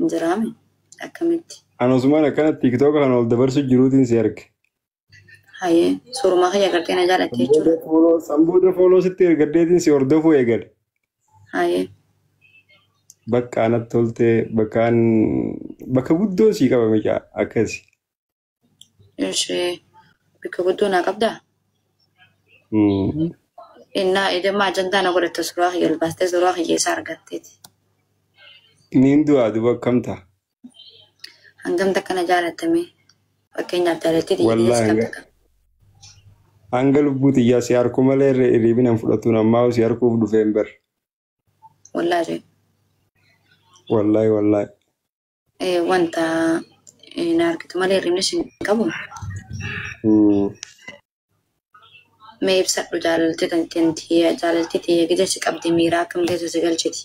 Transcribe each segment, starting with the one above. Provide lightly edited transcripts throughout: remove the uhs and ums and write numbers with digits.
Injiraame akkamitti. Ano sumana kana TikTok kan ol dabarsu jiruutiin si arge. Hayyee suuruma kiyya gartee na jaalatte jechuudha. Sambuuda follow sitti ergaddeetiin si hordofuu eegale. Hayyee. Bakka anatti toltee bakka guddoo sii qabame akkasi. Ishee bakka guddoo naa qabdaa? Innaa idimmaa ajandaa na godhatte suuraa kiyya olbaastee suuraa kiyya isaa argatteeti. Niin du'aa duba akkam ta'a? Hangamta kana jaalatame fakkeenyaaf jaalattii xiyyees qabda. Hanga lubbuu xiyyaa si harku malee riibina hin fudhatuun ammaa si harkuuf dhufeen bar. Wallaahi. Wallaahi. Wanta na argitu malee riibnis hin qabu. Mee ibsadhu jaalaltii tiyya gija si qabdi miiraa akkam keessa si galchiti.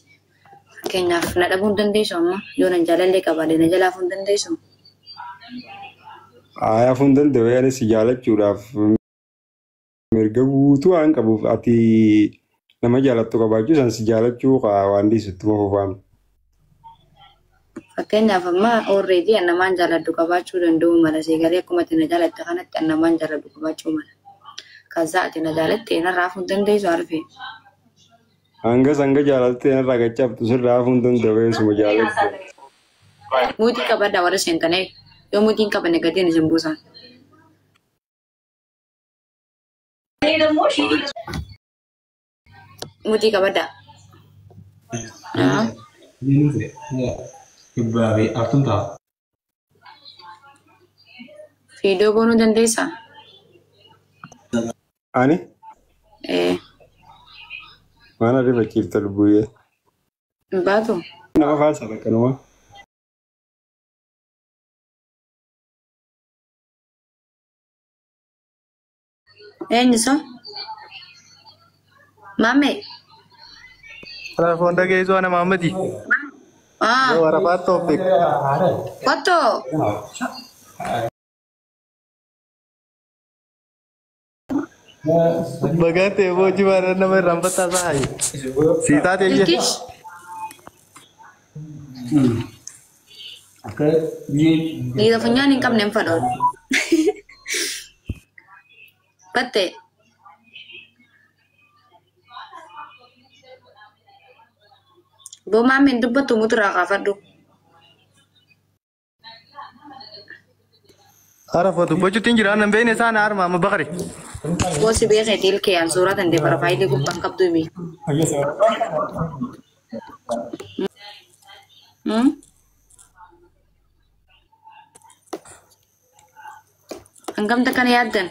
Fakkeenyaaf na dhabuu hin dandeessu amma yoo nan jaalallee qabaadhe na jalaafuu hin dandeessu. Haafuu hin danda'u anis si jaalachuudhaaf mirga guutuu waan qabuuf ati nama jaalattu qabaachuu san si jaalachuu waan dhiisutti moofaan. Fakkeenyaaf amma already namaan jaaladhu qabaachuu danda'u mala seegalee akkuma ati na jaalatte kanatti namaan jaaladhu qabaachuu mala. Kaza ati na jaalatte narraa hafuu hin dandeessu arfee. Hanga jaalattee narraa gachabtu sirraa hafuu hin danda'u suma jaalatte. Muutii qabadhaa warra seentanii yoo muutiin qabanne gatiin isin buusan. Muutii qabadhaa. Fiidiyoo goonuu dandeessaa? Ani? Mana rifachiifta lubbuyyee. Hin baatu? Nama faasa bakkanuma. Eenyusa? Mame? Telefoon dhageessoo ana Maamadi. Warafaa Toofiq. Kotto? Bagate boji bara nama rambata sai. Sita teje. Di da punya ni kam nem fadon. Batte. Bo mamen dubba tu mutra ka fadu. Arafa tu boju tinjira nan bene sana arma ma bakari. Wo si be khedil ke an surat ande profile ko bangkap tu bi. Angam tekan yadan.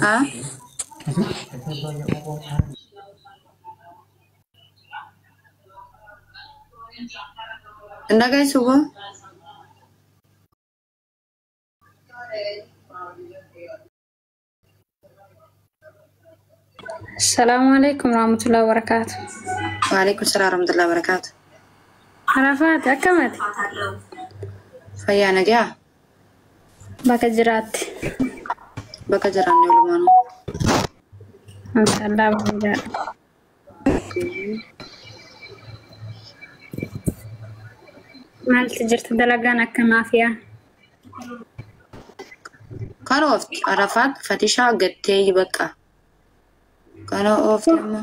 Ah? Anda guys subuh. Assalamualaikum warahmatullahi wabarakatuh. Waalaikumsalam warahmatullahi wabarakatuh. Arafat, akamat? Fayya nagaa. Bakka jiraatti. Bakka jiraanne walumaanuu. Maashaallah bareeda. Maaltu jirtu dalagaan akkamaaf yaa? Kan oofti Arafat Fatishaa gattee bakka. Kan oofti amma.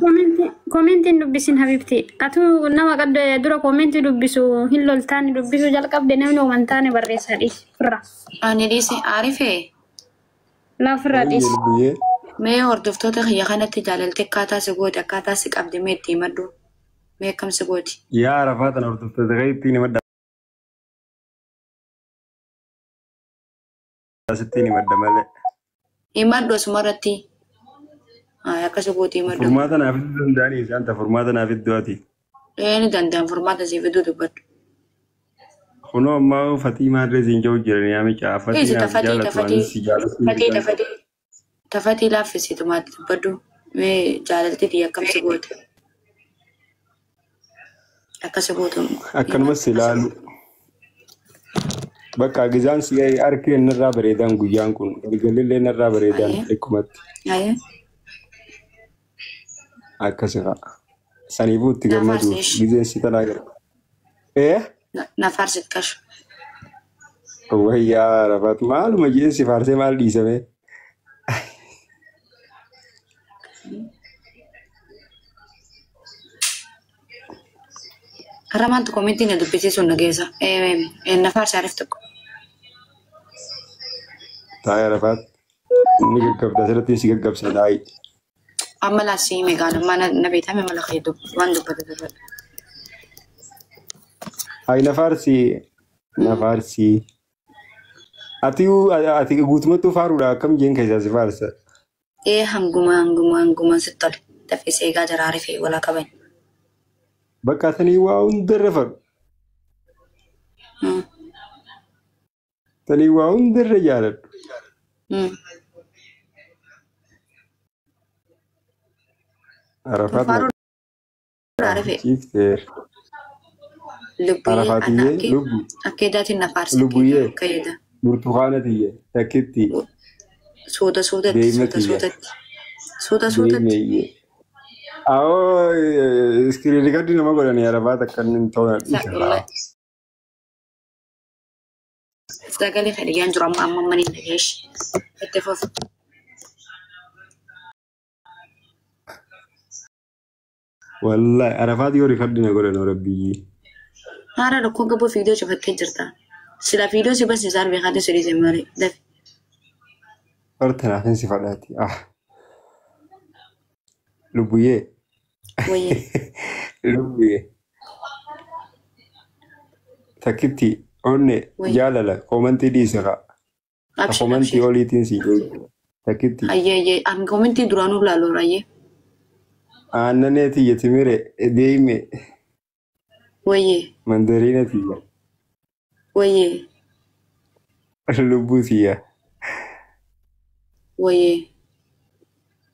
Komentiin dubbisin habibti. Atu nama qabda dura komentii dubbisu hin loltaani dubbisu jalqabde namni wamantaane barreessaa dhiisi firra. Ani dhiisi Arifee. Laafirra dhiisi. Mee hordoftoota kiyya kanatti jaalaltee akkaataa si gooti akkaataa si qabdi mee itti himadhu. Mee akkam si gooti? Yaa Arafat ana hordoftoota kiyya himadha. Asitti himadha malee. Himadhu asumarratti. Akkas gooti himadhu. Furmaata naaf iddoo danda'anii isaan ta'a furmaata naaf iddoo ati. Ni danda'an furmaata siif iddoo dubbadhu. Kunoo ammaa fatii maadree siin jiru jiranii amicha fatii naaf jaalatu anis si jaalatu. Tafatii laaffisiitu maatti dubbadhu. Mee jaalaltii fi akkam si goota? Akkas gootu. Akkanumas ilaalu. Bakka gizaan si harki narraa bareedan guyyaan kun galgallee narraa bareedan ekkumatti. akkasuma saniifuu itti gammaduuf Nafarsish. gizeensi tanaa gara. Nafarsit kashu. Wayyaa Arafaat maaluma jeensi faarsee maal dhiisame? Ramaan tokko miti na dubbisiisu nageessa. Nafarsi arif tokko. Taa'ee Arafaat inni gaggabda asirratti si gaggabsa taa'ee. Amma laasii meeqaadha mana na beekame mala keedu waan dubbatu dubbatu. Hai nafarsi. Ati guutumatti faaruudha akkam jeen keessaa si faarsa? Hanguma sitti tole. Dafee seegaa jara arifee wala qaban. Bakka tanii waa hundarra faru. Tanii waa hundarra jaaladhu. Arafaat Faru arifee. Chifteer. Arafaatiyyee lubbu. Akkeedaatiin nafarsi. Lubbuyyee. Kayyada. Burtukaanatiyye takkitti. Suutatti. Deemeeyye. Awoo iskiriinii gaddi nama godhanii Arafaat akka inni hin ta'u Sagalee fedhiyaan jiru amma manii dhageesh. Itti fufu. Wallahi Arafaat yoo rifaddi na godhan rabbiyyee. Haara rakkoo gabboo fiidiyoo cufattee jirta. Sila fiidiyoo si barsiisaan beekaatee si dhiisee malee. Dafi. Horta naafin si fadhaati. Lubbuyyee. Wayyee. Lubbuyyee. Takkitti onne jaalala koomantii dhiisera. Koomantii oliitiin si eegu. Takkitti. Ayyee an koomantii duraanuu laaloo ayyee. Aannaneeti yetimire deeme. Wayyee. Mandariinati. Wayyee. Lubbuutiya. Wayyee.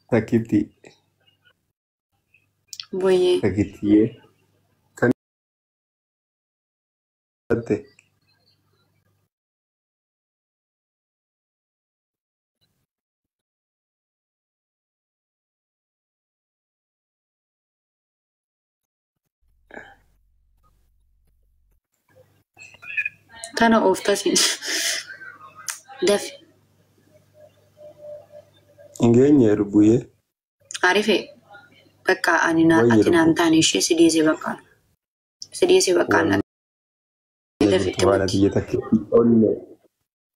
Takkitti. Wayyee. Takkittiyee. Kan Kana ooftasin. Dafi. ingeenye lubbuyyee. Arifee. Bakka ati naan taane ishee si dhiisee bakkaan. Si dhiisee bakkaan. Waan ati takkitti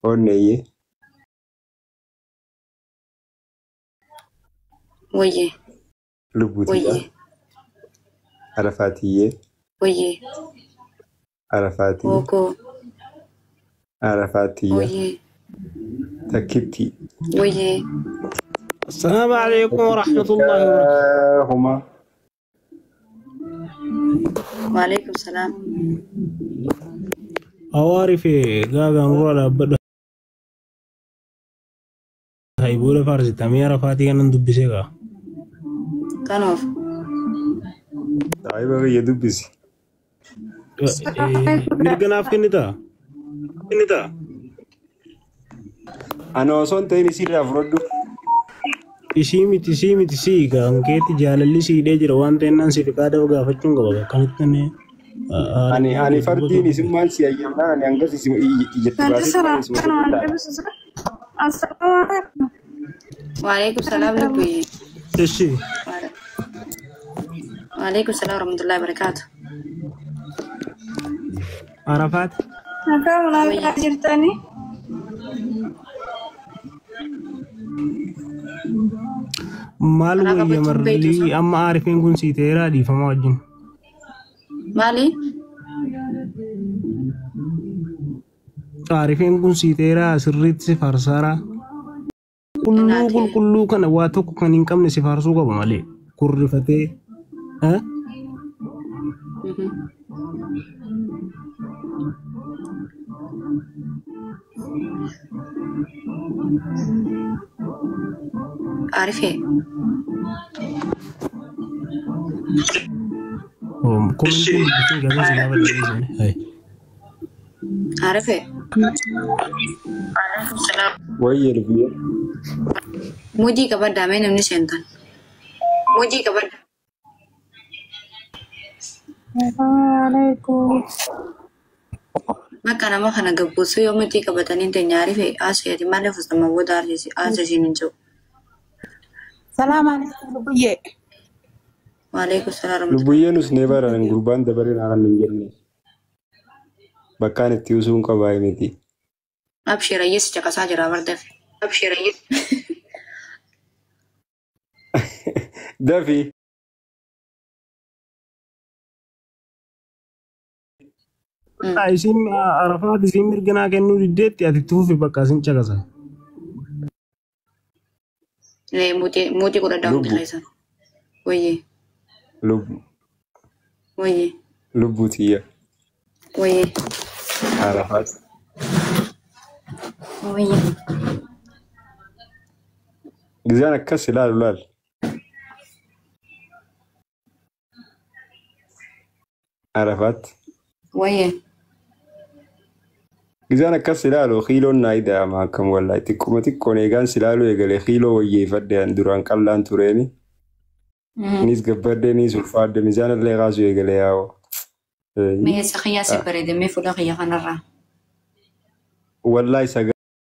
onneeyyee. Wayyee. Lubbuutiya. Wayyee. Arafaatiyyee. Wayyee. Arafaati. Okoo. Arafaatiyya. Wayyee. Takkitti. Wayyee. السلام عليكم ورحمة الله وبركاته. هما. وعليكم السلام. أوارفي قاعد نقول أبدا. هاي بولا فارس تاميرا فاتي أنا ندب بسيقا. كانوف. طيب أبي يدب بس. نرجع نافك نتا. أنا أصلا تاني سير أفرد. Isimiti si kan keti jalalli si de jira wante nan si fikada uga facun ga kan tane ani fardi ni simman si ayyamna ani angasi si ijatti وعليكم السلام لبي. تشي وعليكم السلام ورحمة الله وبركاته. عرفات نفهم ولا جرتني مالو يمرلي أما عارفين كن سيتيرا دي فما وجن مالي عارفين كن سيتيرا سريت سفارسارا كلو كان واتوك كان ينكم سفارسو قبل مالي كرفتي ها عارفة عارفة وين ربيه موجي كبر دامين من سنتان موجي كبر عليكم Maka nama kana gabbusu yoo miti qabatanii teenyaari fe asheeti malee fusama wada arjisi asheetiin hin jiru. سلام عليكم لبيه Waalaikum salaam. Lubbuyyeen usnee baran gurbaan dabareen hakan hin jenne. Bakkaan itti usuun qabaa miti. Abshirayyis caqasaa jira bardaf. Abshirayyis. Dafi. Isin Arafaat isin mirganaa kennuu diddeetti ati tuufi bakka isin caqasan. Muti kudha daawwiti keessa. Wayye. Wayye. Lubbuu tiyya. Wayye. Arafaat. Wayye. Gizaan akkas ilaalu laal. Arafaat. Wayye. Gizaan akkas ilaalu xiiloon naa ida'ama akkam wallahi xiqqoon eegaan silaaluu eegalee xiiloo wayyeeffadde duraan qallaan tureeni. Nis gabbadde nis ulfaadde mizaan illee qaasuu eegalee yaa'u. Mee sakhiyaa si bareedamee fuula kiyya kanarraa. Wallahi